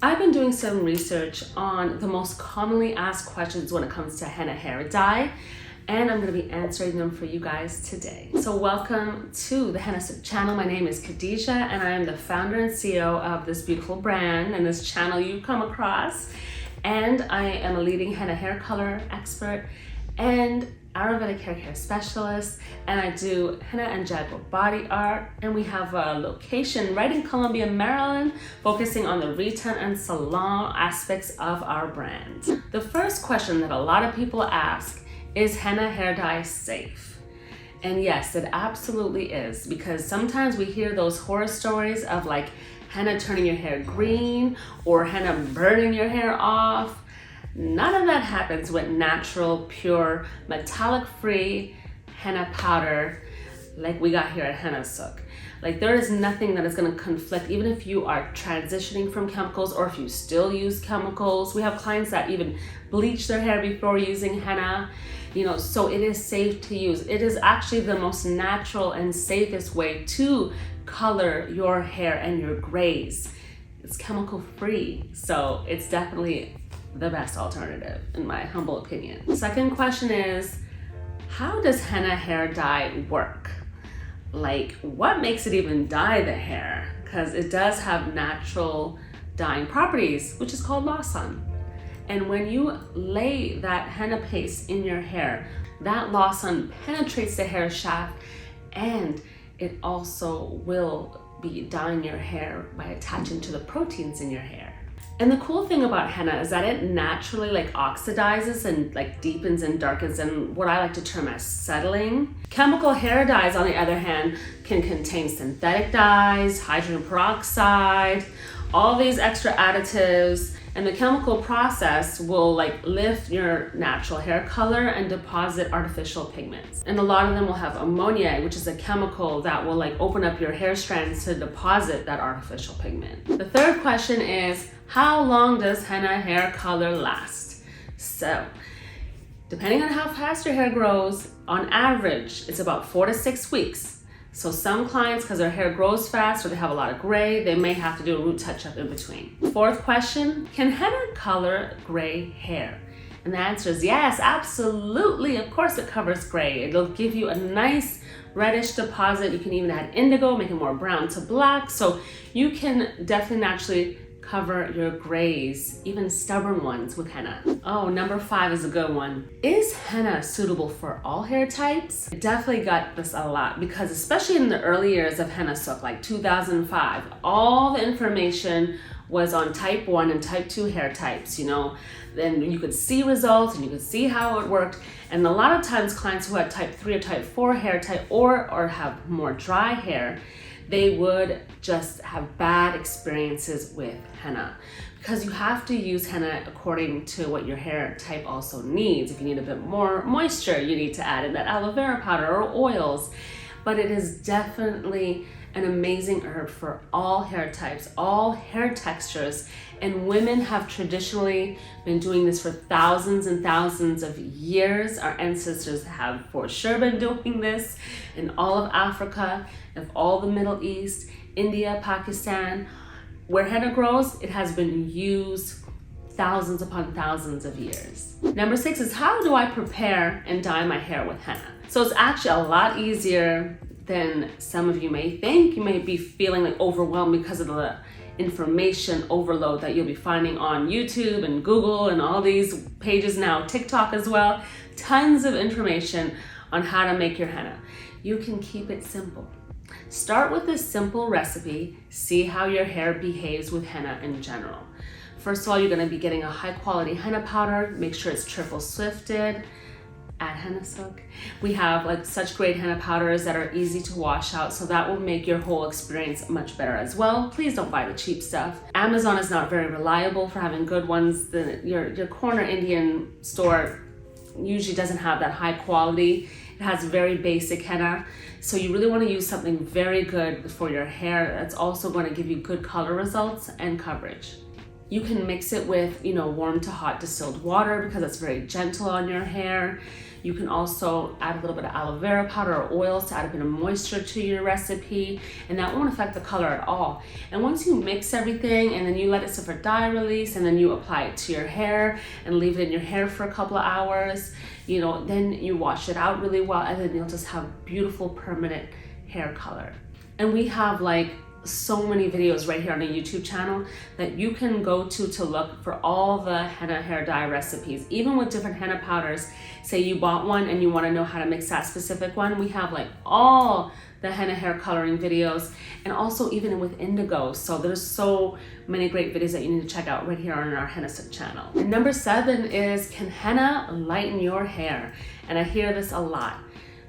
I've been doing some research on the most commonly asked questions when it comes to henna hair dye, and I'm going to be answering them for you guys today. So welcome to the Hennasooq channel. My name is Khadija and I am the founder and CEO of this beautiful brand and this channel you come across. And I am a leading henna hair color expert and Ayurvedic hair care specialist, and I do henna and jaguar body art, and we have a location right in Columbia, Maryland, focusing on the retail and salon aspects of our brand. The first question that a lot of people ask is henna hair dye safe? And yes, it absolutely is, because sometimes we hear those horror stories of like henna turning your hair green or henna burning your hair off. None of that happens with natural, pure, metallic-free henna powder like we got here at Hennasooq. Like, there is nothing that is going to conflict, even if you are transitioning from chemicals or if you still use chemicals. We have clients that even bleach their hair before using henna, so it is safe to use. It is actually the most natural and safest way to color your hair and your grays. It's chemical free, so it's definitely the best alternative in my humble opinion. The second question is, how does henna hair dye work? Like, what makes it even dye the hair? Because it does have natural dyeing properties, which is called lighten. And when you lay that henna paste in your hair, that lighten penetrates the hair shaft, and it also will be dyeing your hair by attaching to the proteins in your hair. And the cool thing about henna is that it naturally oxidizes and deepens and darkens in what I like to term as settling. Chemical hair dyes, on the other hand, can contain synthetic dyes, hydrogen peroxide, all these extra additives, and the chemical process will lift your natural hair color and deposit artificial pigments. And a lot of them will have ammonia, which is a chemical that will open up your hair strands to deposit that artificial pigment. The third question is, how long does henna hair color last? So, depending on how fast your hair grows, on average, it's about 4 to 6 weeks. So some clients, because their hair grows fast or they have a lot of gray, they may have to do a root touch-up in between. Fourth question, can henna color gray hair? And the answer is yes, absolutely. Of course it covers gray. It'll give you a nice reddish deposit. You can even add indigo, make it more brown to black. So you can definitely naturally cover your grays, even stubborn ones, with henna. Oh, number 5 is a good one. Is henna suitable for all hair types? I definitely got this a lot, because especially in the early years of Hennasooq, like 2005, all the information was on type 1 and type 2 hair types, Then you could see results and you could see how it worked. And a lot of times clients who had type 3 or type 4 hair type or have more dry hair, they would just have bad experiences with henna, because you have to use henna according to what your hair type also needs. If you need a bit more moisture, you need to add in that aloe vera powder or oils. But it is definitely an amazing herb for all hair types, all hair textures, and women have traditionally been doing this for thousands and thousands of years. Our ancestors have for sure been doing this in all of Africa, of all the Middle East, India, Pakistan. Where henna grows, it has been used thousands upon thousands of years. Number 6 is, how do I prepare and dye my hair with henna? So it's actually a lot easier than some of you may think. You may be feeling overwhelmed because of the information overload that you'll be finding on YouTube and Google and all these pages now, TikTok as well. Tons of information on how to make your henna. You can keep it simple. Start with a simple recipe, see how your hair behaves with henna in general. First of all, you're going to be getting a high quality henna powder. Make sure it's triple sifted at Hennasooq. We have such great henna powders that are easy to wash out, so that will make your whole experience much better as well. Please don't buy the cheap stuff. Amazon is not very reliable for having good ones. Your corner Indian store usually doesn't have that high quality. It has very basic henna. So you really want to use something very good for your hair that's also going to give you good color results and coverage. You can mix it with, warm to hot distilled water because it's very gentle on your hair. You can also add a little bit of aloe vera powder or oils to add a bit of moisture to your recipe, and that won't affect the color at all. And once you mix everything and then you let it sit for dye release and then you apply it to your hair and leave it in your hair for a couple of hours, then you wash it out really well, and then you'll just have beautiful permanent hair color. And we have so many videos right here on the YouTube channel that you can go to look for all the henna hair dye recipes, even with different henna powders. Say you bought one and you want to know how to mix that specific one, we have all the henna hair coloring videos, and also even with indigo. So there's so many great videos that you need to check out right here on our Hennasooq channel. And number 7 is, can henna lighten your hair? And I hear this a lot,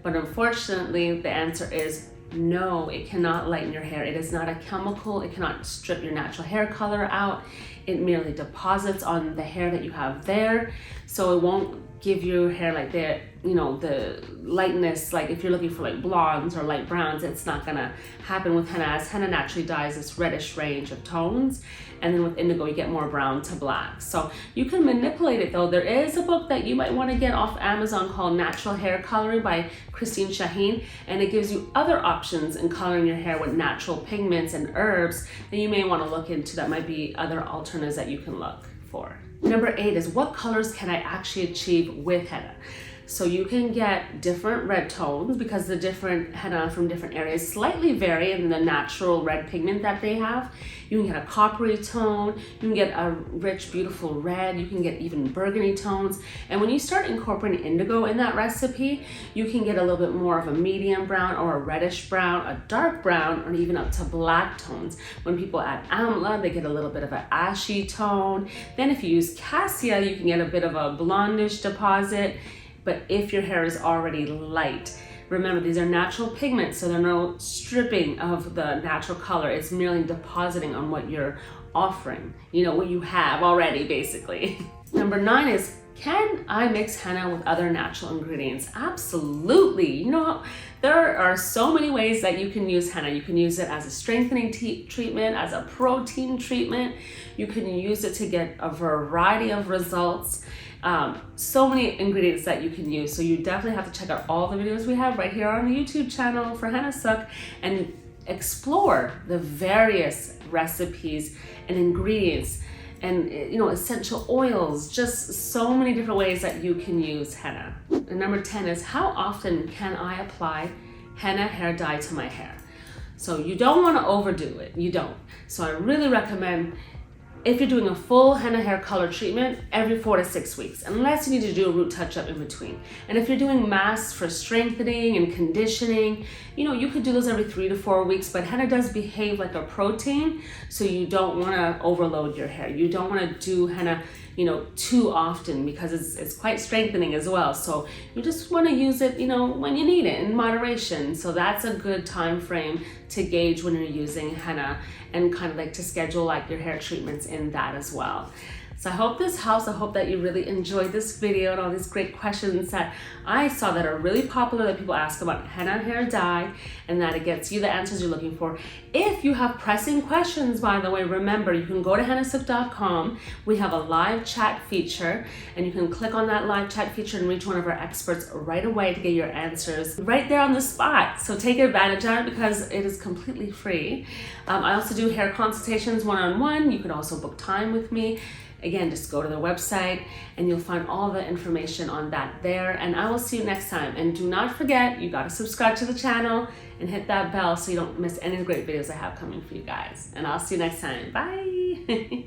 but unfortunately the answer is no, it cannot lighten your hair. It is not a chemical. It cannot strip your natural hair color out. It merely deposits on the hair that you have there. So it won't give your hair the lightness, if you're looking for blondes or light browns. It's not gonna happen with henna, as henna naturally dyes this reddish range of tones. And then with indigo, you get more brown to black. So you can manipulate it though. There is a book that you might want to get off Amazon called Natural Hair Coloring by Christine Shaheen. And it gives you other options in coloring your hair with natural pigments and herbs that you may want to look into. That might be other alternatives that you can look for. Number 8 is, what colors can I actually achieve with henna? So you can get different red tones because the different henna from different areas slightly vary in the natural red pigment that they have. You can get a coppery tone, you can get a rich, beautiful red, you can get even burgundy tones. And when you start incorporating indigo in that recipe, you can get a little bit more of a medium brown or a reddish brown, a dark brown, or even up to black tones. When people add amla, they get a little bit of an ashy tone. Then if you use cassia, you can get a bit of a blondish deposit. But if your hair is already light, remember, these are natural pigments, so there's no stripping of the natural color. It's merely depositing on what you're offering, what you have already, basically. Number 9 is, can I mix henna with other natural ingredients? Absolutely. There are so many ways that you can use henna. You can use it as a strengthening treatment, as a protein treatment. You can use it to get a variety of results. So many ingredients that you can use. So you definitely have to check out all the videos we have right here on the YouTube channel for Hennasooq and explore the various recipes and ingredients and essential oils, just so many different ways that you can use henna. And number 10 is, how often can I apply henna hair dye to my hair? So you don't want to overdo it. You don't. So I really recommend, if you're doing a full henna hair color treatment, every 4 to 6 weeks, unless you need to do a root touch-up in between. And if you're doing masks for strengthening and conditioning, you could do those every 3 to 4 weeks, but henna does behave like a protein, so you don't want to overload your hair. You don't want to do henna too often because it's quite strengthening as well. So you just want to use it, when you need it in moderation. So that's a good time frame to gauge when you're using henna, and kind of to schedule your hair treatments in that as well. So I hope this helps. I hope that you really enjoyed this video and all these great questions that I saw that are really popular that people ask about henna hair dye, and that it gets you the answers you're looking for. If you have pressing questions, by the way, remember, you can go to hennasooq.com. We have a live chat feature, and you can click on that live chat feature and reach one of our experts right away to get your answers right there on the spot. So take advantage of it because it is completely free. I also do hair consultations one-on-one. You can also book time with me. Again, just go to the website and you'll find all the information on that there. And I will see you next time. And do not forget, you gotta subscribe to the channel and hit that bell so you don't miss any of the great videos I have coming for you guys. And I'll see you next time. Bye.